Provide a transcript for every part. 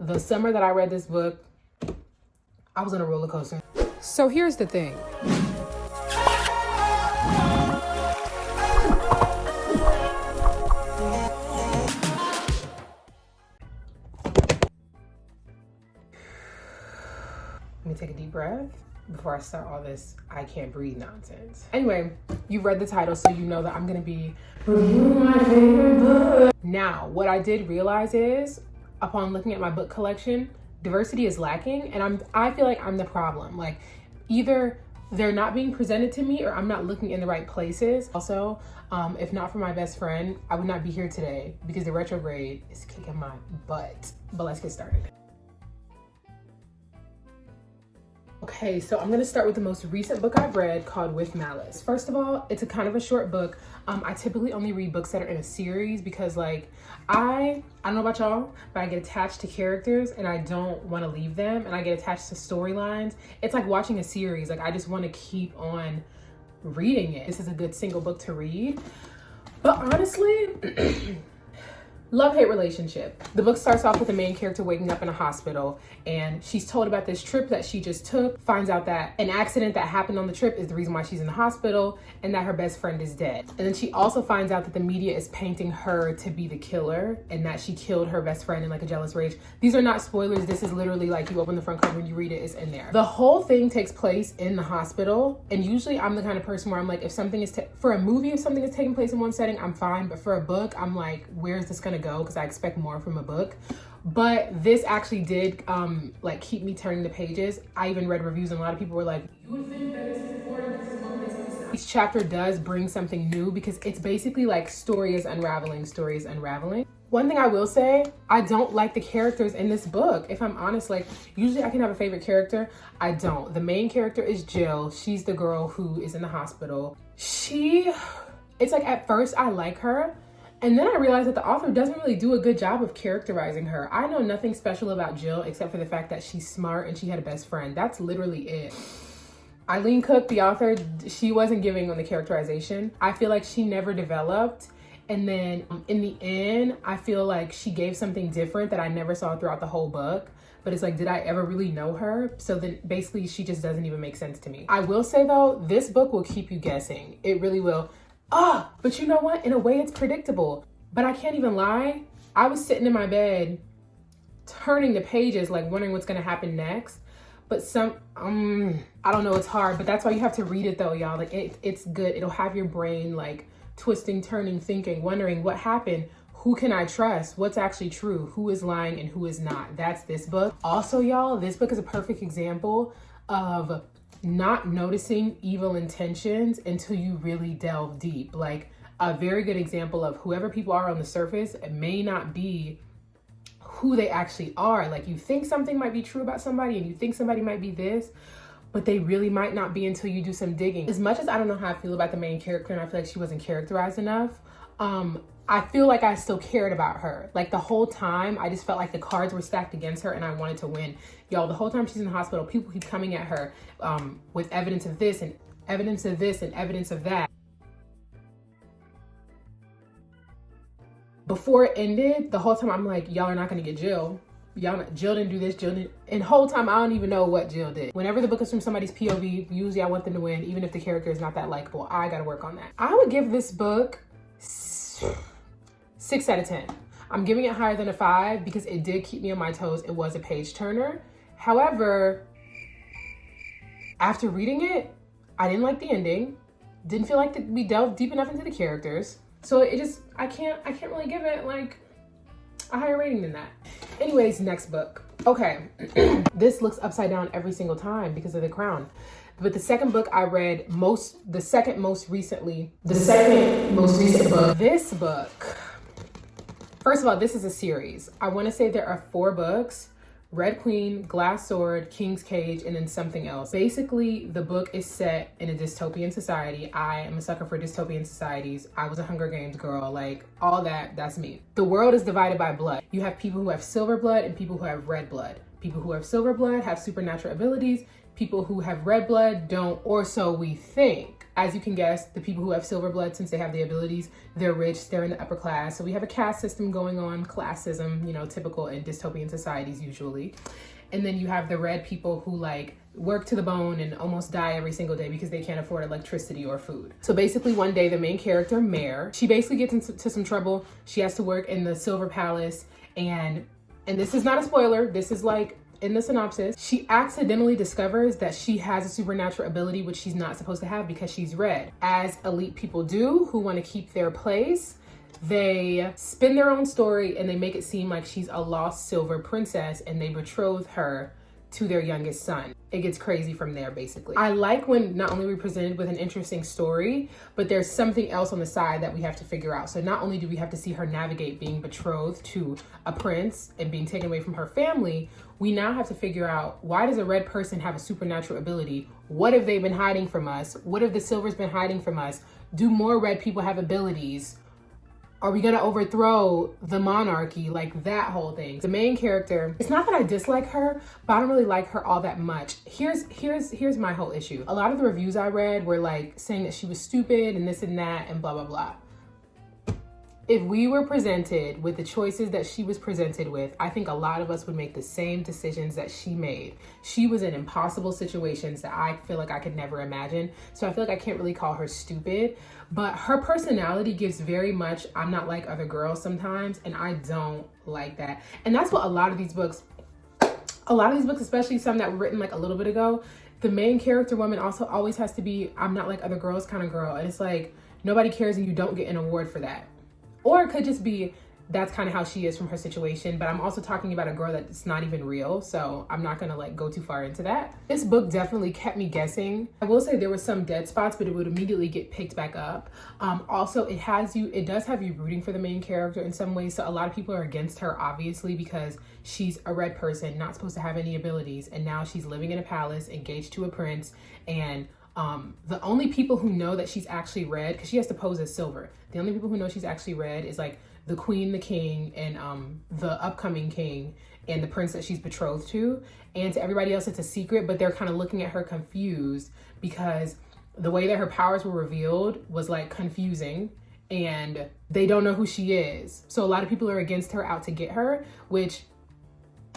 The summer that I read this book, I was on a roller coaster. So here's the thing. Let me take a deep breath before I start all this I can't breathe nonsense. Anyway, you've read the title, so you know that I'm gonna be reviewing my favorite book. Now, what I did realize is, upon looking at my book collection, diversity is lacking, and I feel like I'm the problem. Like, either they're not being presented to me or I'm not looking in the right places. Also, if not for my best friend, I would not be here today because the retrograde is kicking my butt. But let's get started. Okay, so I'm gonna start with the most recent book I've read called With Malice. First of all, it's a kind of a short book. I typically only read books that are in a series because like, I don't know about y'all, but I get attached to characters and I don't wanna leave them, and I get attached to storylines. It's like watching a series. Like, I just wanna keep on reading it. This is a good single book to read. But honestly, love-hate relationship. The book starts off with the main character waking up in a hospital, and she's told about this trip that she just took, finds out that an accident that happened on the trip is the reason why she's in the hospital, and that her best friend is dead. And then she also finds out that the media is painting her to be the killer, and that she killed her best friend in like a jealous rage. These are not spoilers. This is literally like, you open the front cover and you read it, it's in there. The whole thing takes place in the hospital, and usually I'm the kind of person where I'm like, if something is, for a movie, if something is taking place in one setting, I'm fine, but for a book, I'm like, where's this gonna go? Because I expect more from a book. But this actually did like keep me turning the pages. I even read reviews and a lot of people were like, you would think that this is boring because it's one place and it's not. Each chapter does bring something new because it's basically like story is unraveling. One thing I will say, I don't like the characters in this book. If I'm honest, like usually I can have a favorite character. I don't. The main character is Jill. She's the girl who is in the hospital. It's like at first I like her, and then I realized that the author doesn't really do a good job of characterizing her. I know nothing special about Jill except for the fact that she's smart and she had a best friend. That's literally it. Eileen Cook, the author, she wasn't giving on the characterization. I feel like she never developed. And then in the end, I feel like she gave something different that I never saw throughout the whole book. But it's like, did I ever really know her? So then basically she just doesn't even make sense to me. I will say though, this book will keep you guessing. It really will. But you know what? In a way, it's predictable. But I can't even lie. I was sitting in my bed, turning the pages, like wondering what's gonna happen next. But I don't know, it's hard. But that's why you have to read it though, y'all. Like it's good. It'll have your brain like twisting, turning, thinking, wondering what happened. Who can I trust? What's actually true? Who is lying and who is not? That's this book. Also, y'all, this book is a perfect example of not noticing evil intentions until you really delve deep. Like a very good example of whoever people are on the surface, it may not be who they actually are. Like you think something might be true about somebody and you think somebody might be this, but they really might not be until you do some digging. As much as I don't know how I feel about the main character and I feel like she wasn't characterized enough, I feel like I still cared about her. Like the whole time, I just felt like the cards were stacked against her and I wanted to win. Y'all, the whole time she's in the hospital, people keep coming at her with evidence of this and evidence of this and evidence of that. Before it ended, the whole time I'm like, y'all are not gonna get Jill. Jill didn't do this, Jill didn't. And the whole time I don't even know what Jill did. Whenever the book is from somebody's POV, usually I want them to win, even if the character is not that likable. I gotta work on that. I would give this book 6 out of 10. I'm giving it higher than a 5 because it did keep me on my toes. It was a page turner. However, after reading it, I didn't like the ending. Didn't feel like we delved deep enough into the characters. So it just, I can't really give it like a higher rating than that. Anyways, next book. Okay, this looks upside down every single time because of the crown. But the second book I read the second most recent book. This book, first of all, this is a series. I want to say there are 4 books: Red Queen, Glass Sword, King's Cage, and then something else. Basically, the book is set in a dystopian society. I am a sucker for dystopian societies. I was a Hunger Games girl, like all that, that's me. The world is divided by blood. You have people who have silver blood and people who have red blood. People who have silver blood have supernatural abilities. People who have red blood don't, or so we think. As you can guess, the people who have silver blood, since they have the abilities, they're rich, they're in the upper class. So we have a caste system going on, classism, you know, typical in dystopian societies usually. And then you have the red people who like work to the bone and almost die every single day because they can't afford electricity or food. So basically one day the main character, Mare, she basically gets into some trouble. She has to work in the Silver Palace, and this is not a spoiler, this is like in the synopsis. She accidentally discovers that she has a supernatural ability which she's not supposed to have because she's red. As elite people do who want to keep their place, they spin their own story and they make it seem like she's a lost silver princess and they betroth her to their youngest son. It gets crazy from there, basically. I like when not only we're presented with an interesting story, but there's something else on the side that we have to figure out. So not only do we have to see her navigate being betrothed to a prince and being taken away from her family, we now have to figure out, why does a red person have a supernatural ability? What have they been hiding from us? What have the silver's been hiding from us? Do more red people have abilities? Are we gonna overthrow the monarchy? Like that whole thing. The main character, it's not that I dislike her, but I don't really like her all that much. Here's my whole issue. A lot of the reviews I read were like saying that she was stupid and this and that and blah, blah, blah. If we were presented with the choices that she was presented with, I think a lot of us would make the same decisions that she made. She was in impossible situations that I feel like I could never imagine. So I feel like I can't really call her stupid, but her personality gives very much, I'm not like other girls sometimes, and I don't like that. And that's what a lot of these books, especially some that were written like a little bit ago, the main character woman also always has to be, I'm not like other girls kind of girl. And it's like, nobody cares and you don't get an award for that. Or it could just be that's kind of how she is from her situation, but I'm also talking about a girl that's not even real, so I'm not gonna like go too far into that. This book definitely kept me guessing. I will say there were some dead spots, but it would immediately get picked back up. Also, it does have you rooting for the main character in some ways, so a lot of people are against her, obviously, because she's a red person, not supposed to have any abilities, and now she's living in a palace, engaged to a prince, and the only people who know that she's actually red, because she has to pose as silver, the only people who know she's actually red is like the queen, the king, and the upcoming king, and the prince that she's betrothed to. And to everybody else, it's a secret, but they're kind of looking at her confused because the way that her powers were revealed was like confusing, and they don't know who she is. So a lot of people are against her, out to get her, which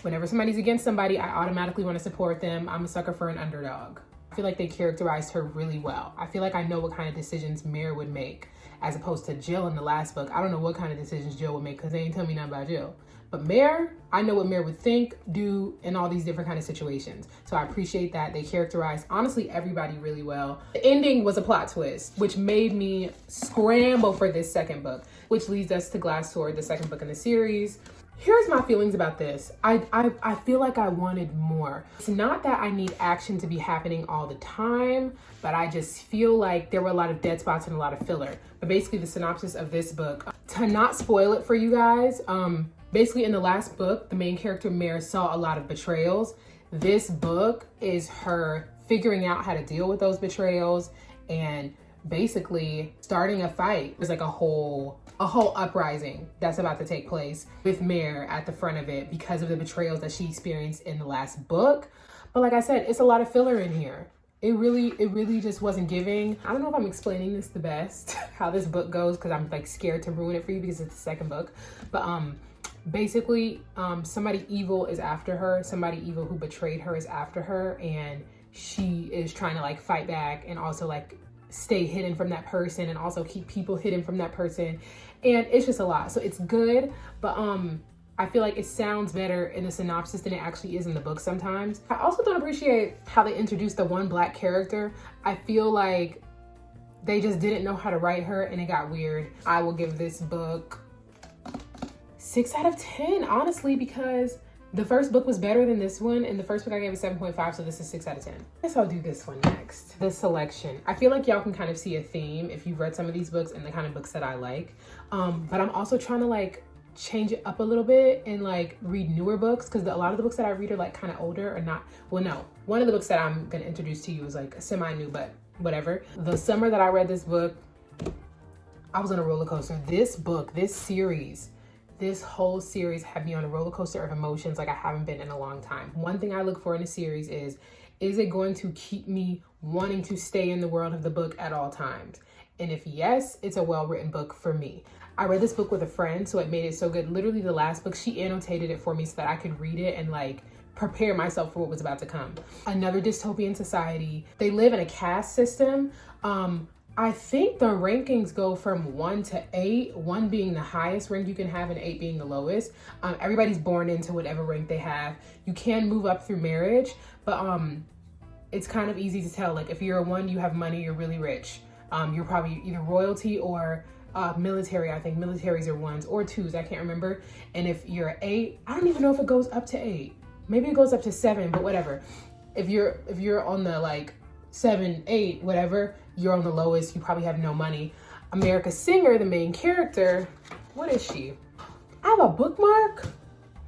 whenever somebody's against somebody, I automatically want to support them. I'm a sucker for an underdog. I feel like they characterized her really well. I feel like I know what kind of decisions Mare would make, as opposed to Jill in the last book. I don't know what kind of decisions Jill would make because they ain't tell me nothing about Jill. But Mare, I know what Mare would think, do, in all these different kind of situations. So I appreciate that. They characterized, honestly, everybody really well. The ending was a plot twist, which made me scramble for this second book, which leads us to Glass Sword, the second book in the series. Here's my feelings about this. I feel like I wanted more. It's not that I need action to be happening all the time, but I just feel like there were a lot of dead spots and a lot of filler. But basically the synopsis of this book, to not spoil it for you guys, basically in the last book, the main character Mare saw a lot of betrayals. This book is her figuring out how to deal with those betrayals and basically starting a fight. There's like a whole uprising that's about to take place with Mare at the front of it because of the betrayals that she experienced in the last book. But like I said, it's a lot of filler in here. It really just wasn't giving. I don't know if I'm explaining this the best, how this book goes, because I'm like scared to ruin it for you because it's the second book. But basically, somebody evil is after her. Somebody evil who betrayed her is after her, and she is trying to like fight back and also like stay hidden from that person and also keep people hidden from that person. And it's just a lot. So it's good, but I feel like it sounds better in the synopsis than it actually is in the book sometimes. I also don't appreciate how they introduced the one black character. I feel like they just didn't know how to write her and it got weird. I will give this book 6 out of 10, honestly, because the first book was better than this one, and the first book I gave a 7.5, so this is 6 out of 10. I guess I'll do this one next. The selection. I feel like y'all can kind of see a theme if you've read some of these books and the kind of books that I like. But I'm also trying to like change it up a little bit and like read newer books, because a lot of the books that I read are like kind of older or not. Well, no. One of the books that I'm going to introduce to you is like semi-new, but whatever. The summer that I read this book, I was on a roller coaster. This book, this whole series had me on a roller coaster of emotions like I haven't been in a long time. One thing I look for in a series is is it going to keep me wanting to stay in the world of the book at all times? And if yes, it's a well-written book for me. I read this book with a friend, so it made it so good. Literally the last book, she annotated it for me so that I could read it and like prepare myself for what was about to come. Another dystopian society. They live in a caste system. I think the rankings go from 1 to 8, 1 being the highest rank you can have and 8 being the lowest. Everybody's born into whatever rank they have. You can move up through marriage, but it's kind of easy to tell. Like if you're a 1, you have money, you're really rich. You're probably either royalty or military. I think militaries are 1s or 2s, I can't remember. And if you're an 8, I don't even know if it goes up to 8. Maybe it goes up to 7, but whatever. If you're on the like 7, 8, whatever, you're on the lowest, you probably have no money. America Singer, the main character, what is she? I have a bookmark. Oh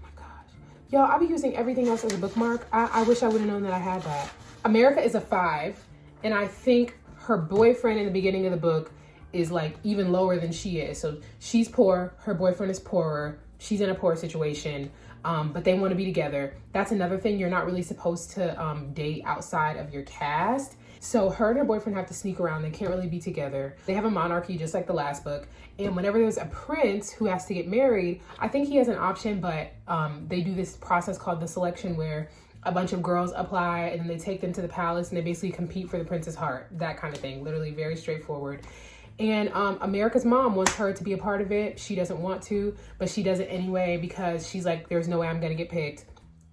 my gosh. Y'all, I'll be using everything else as a bookmark. I wish I would have known that I had that. America is a 5, and I think her boyfriend in the beginning of the book is like even lower than she is. So she's poor, her boyfriend is poorer, she's in a poor situation, but they want to be together. That's another thing, you're not really supposed to date outside of your caste. So her and her boyfriend have to sneak around. They can't really be together. They have a monarchy just like the last book. And whenever there's a prince who has to get married, I think he has an option, but they do this process called the selection where a bunch of girls apply and then they take them to the palace and they basically compete for the prince's heart. That kind of thing, literally very straightforward. And America's mom wants her to be a part of it. She doesn't want to, but she does it anyway because she's like, there's no way I'm gonna get picked.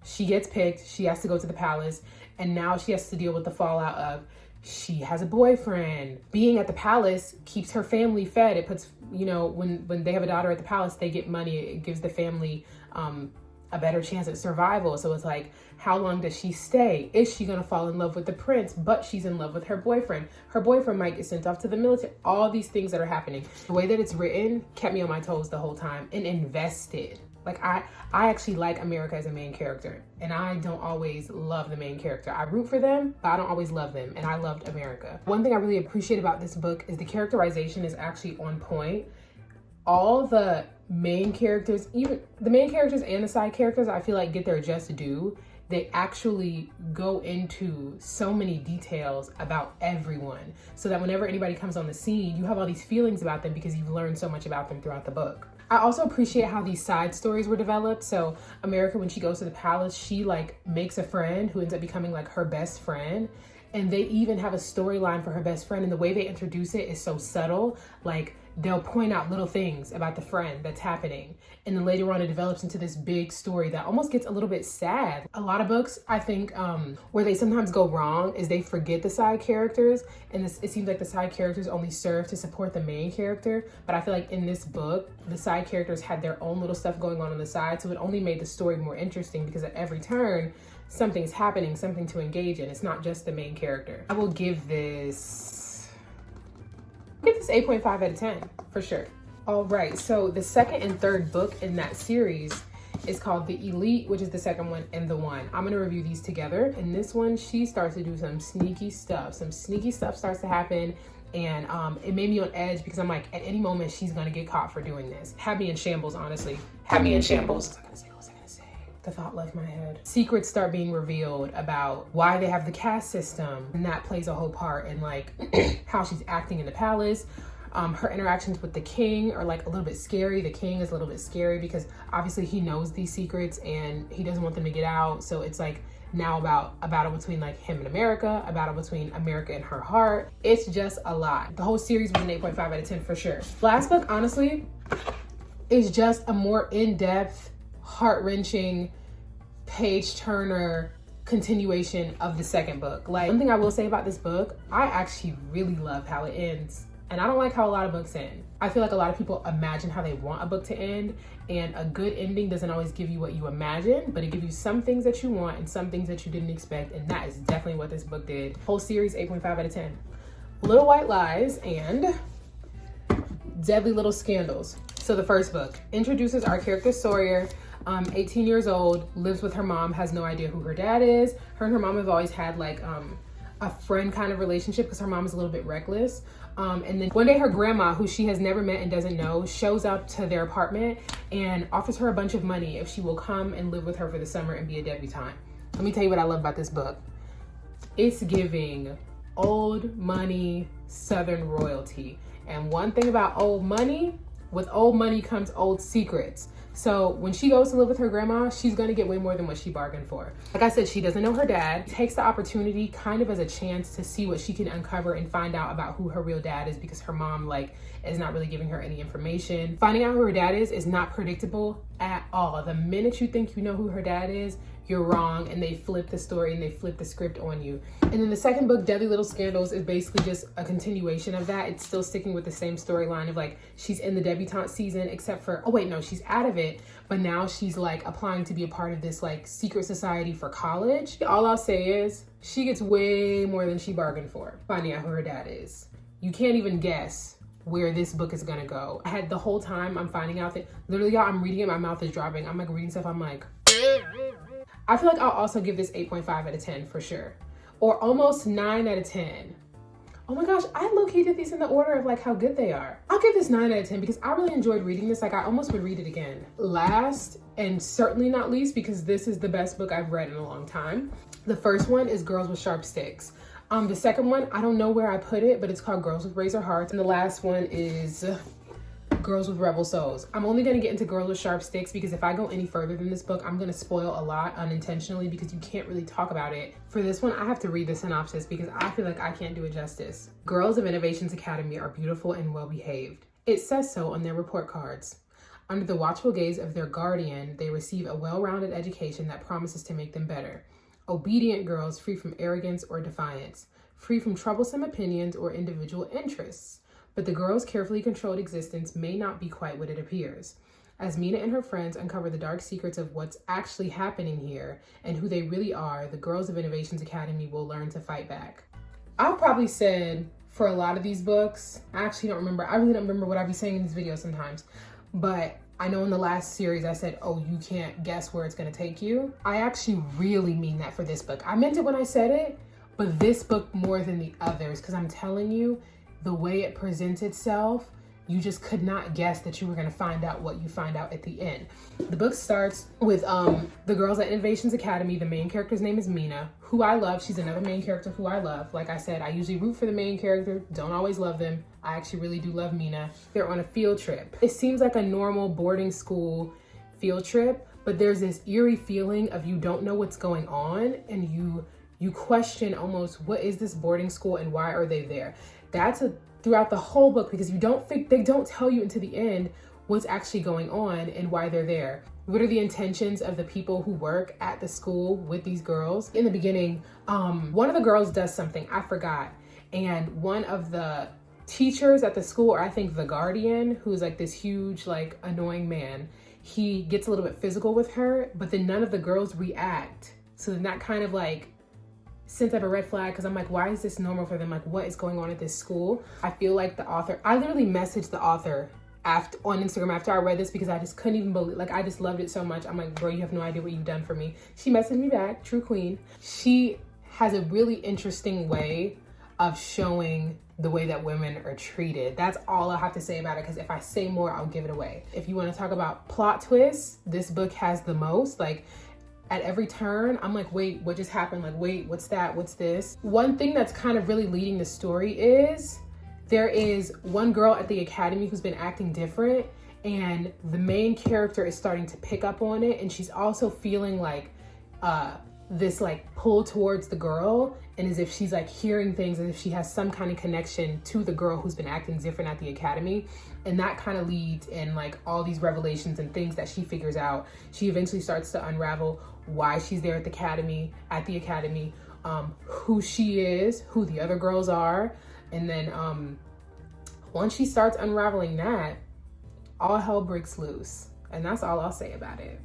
She gets picked, she has to go to the palace, and now she has to deal with the fallout of she has a boyfriend. Being at the palace keeps her family fed. It puts, you know, when they have a daughter at the palace, they get money. It gives the family a better chance at survival. So it's like, how long does she stay? Is she gonna fall in love with the prince, but she's in love with her boyfriend? Her boyfriend might get sent off to the military. All these things that are happening. The way that it's written kept me on my toes the whole time and invested. Like I actually like America as a main character, and I don't always love the main character. I root for them, but I don't always love them, and I loved America. One thing I really appreciate about this book is the characterization is actually on point. All the main characters, even the main characters and the side characters, I feel like get their just due. They actually go into so many details about everyone so that whenever anybody comes on the scene, you have all these feelings about them because you've learned so much about them throughout the book. I also appreciate how these side stories were developed. So America, when she goes to the palace, she like makes a friend who ends up becoming like her best friend. And they even have a storyline for her best friend. And the way they introduce it is so subtle. Like they'll point out little things about the friend that's happening. And then later on, it develops into this big story that almost gets a little bit sad. A lot of books, I think, where they sometimes go wrong is they forget the side characters. And it seems like the side characters only serve to support the main character. But I feel like in this book, the side characters had their own little stuff going on the side. So it only made the story more interesting because at every turn, something's happening, something to engage in. It's not just the main character. I will give this 8.5 out of 10 for sure. All right, so the second and third book in that series is called The Elite, which is the second one, and The One. I'm gonna review these together. In this one, she starts to do some sneaky stuff. Some sneaky stuff starts to happen, and it made me on edge because I'm like, at any moment, she's gonna get caught for doing this. Had me in shambles, honestly. Had me in shambles. What was I gonna say? The thought left my head. Secrets start being revealed about why they have the caste system, and that plays a whole part in like how she's acting in the palace. Her interactions with the king are like a little bit scary. The king is a little bit scary because obviously he knows these secrets and he doesn't want them to get out. So it's like now about a battle between like him and America, a battle between America and her heart. It's just a lot. The whole series was an 8.5 out of 10 for sure. Last book, honestly, is just a more in-depth, heart-wrenching, page-turner continuation of the second book. Like, one thing I will say about this book, I actually really love how it ends. And I don't like how a lot of books end. I feel like a lot of people imagine how they want a book to end, and a good ending doesn't always give you what you imagine, but it gives you some things that you want and some things that you didn't expect, and that is definitely what this book did. Whole series, 8.5 out of 10. Little White Lies and Deadly Little Scandals. So the first book introduces our character Sawyer, 18 years old, lives with her mom, has no idea who her dad is. Her and her mom have always had like a friend kind of relationship because her mom is a little bit reckless. And then one day her grandma, who she has never met and doesn't know, shows up to their apartment and offers her a bunch of money if she will come and live with her for the summer and be a debutante. Let me tell you what I love about this book. It's giving old money, Southern royalty. And one thing about old money, with old money comes old secrets. So when she goes to live with her grandma, she's gonna get way more than what she bargained for. Like I said, she doesn't know her dad. Takes the opportunity kind of as a chance to see what she can uncover and find out about who her real dad is, because her mom like is not really giving her any information. Finding out who her dad is not predictable at all. The minute you think you know who her dad is, you're wrong, and they flip the story and they flip the script on you. And then the second book, Deadly Little Scandals, is basically just a continuation of that. It's still sticking with the same storyline of like, she's in the debutante season, except for, oh wait, no, she's out of it, but now she's like applying to be a part of this like secret society for college. All I'll say is she gets way more than she bargained for, finding out who her dad is. You can't even guess where this book is gonna go. I had the whole time I'm finding out that, literally y'all, I'm reading it, my mouth is dropping. I'm like reading stuff, I'm like, I feel like I'll also give this 8.5 out of 10 for sure. Or almost 9 out of 10. Oh my gosh, I low-key did these in the order of like how good they are. I'll give this 9 out of 10 because I really enjoyed reading this. Like I almost would read it again. Last, and certainly not least, because this is the best book I've read in a long time. The first one is Girls with Sharp Sticks. The second one, I don't know where I put it, but it's called Girls with Razor Hearts. And the last one is Girls with Rebel Souls. I'm only gonna get into Girls with Sharp Sticks because if I go any further than this book, I'm gonna spoil a lot unintentionally because you can't really talk about it. For this one, I have to read the synopsis because I feel like I can't do it justice. Girls of Innovations Academy are beautiful and well-behaved. It says so on their report cards. Under the watchful gaze of their guardian, they receive a well-rounded education that promises to make them better. Obedient girls free from arrogance or defiance, free from troublesome opinions or individual interests. But the girl's carefully controlled existence may not be quite what it appears. As Mina and her friends uncover the dark secrets of what's actually happening here and who they really are, the Girls of Innovations Academy will learn to fight back. I've probably said for a lot of these books, I actually don't remember. I really don't remember what I be saying in these videos sometimes. But I know in the last series I said, oh, you can't guess where it's gonna take you. I actually really mean that for this book. I meant it when I said it, but this book more than the others, because I'm telling you, the way it presents itself, you just could not guess that you were gonna find out what you find out at the end. The book starts with the girls at Innovations Academy. The main character's name is Mina, who I love. She's another main character who I love. Like I said, I usually root for the main character, don't always love them. I actually really do love Mina. They're on a field trip. It seems like a normal boarding school field trip, but there's this eerie feeling of you don't know what's going on, and you question almost, what is this boarding school and why are they there? That's throughout the whole book, because they don't tell you until the end what's actually going on and why they're there. What are the intentions of the people who work at the school with these girls? In the beginning, one of the girls does something, I forgot. And one of the teachers at the school, or I think the guardian, who's like this huge, like annoying man, he gets a little bit physical with her, but then none of the girls react. So then that kind of like sent up a red flag, because I'm like, why is this normal for them? Like, what is going on at this school? I feel like the author, I literally messaged the author on Instagram after I read this because I just couldn't even believe, like I just loved it so much. I'm like, bro, you have no idea what you've done for me. She messaged me back, true queen. She has a really interesting way of showing the way that women are treated. That's all I have to say about it, because if I say more, I'll give it away. If you want to talk about plot twists, this book has the most. Like, at every turn, I'm like, wait, what just happened? Like, wait, what's that? What's this? One thing that's kind of really leading the story is there is one girl at the academy who's been acting different, and the main character is starting to pick up on it, and she's also feeling like this like pull towards the girl, and as if she's like hearing things, as if she has some kind of connection to the girl who's been acting different at the academy. And that kind of leads in like all these revelations and things that she figures out. She eventually starts to unravel why she's there at the academy, who she is, who the other girls are. And then once she starts unraveling that, all hell breaks loose. And that's all I'll say about it.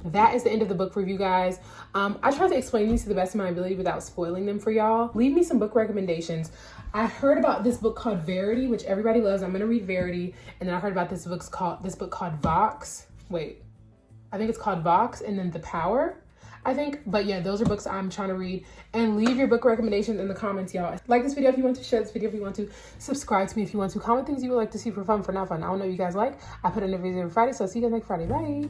That is the end of the book review, guys. I tried to explain these to the best of my ability without spoiling them for y'all. Leave me some book recommendations. I heard about this book called Verity, which everybody loves. I'm gonna read Verity. And then I heard about this book called Vox. Wait, I think it's called Vox, and then The Power, I think. But yeah, those are books I'm trying to read. And leave your book recommendations in the comments, y'all. Like this video if you want to, share this video if you want to, subscribe to me if you want to, comment things you would like to see for fun, for not fun. I don't know what you guys like. I put in a video every Friday, so see you guys next Friday. Bye.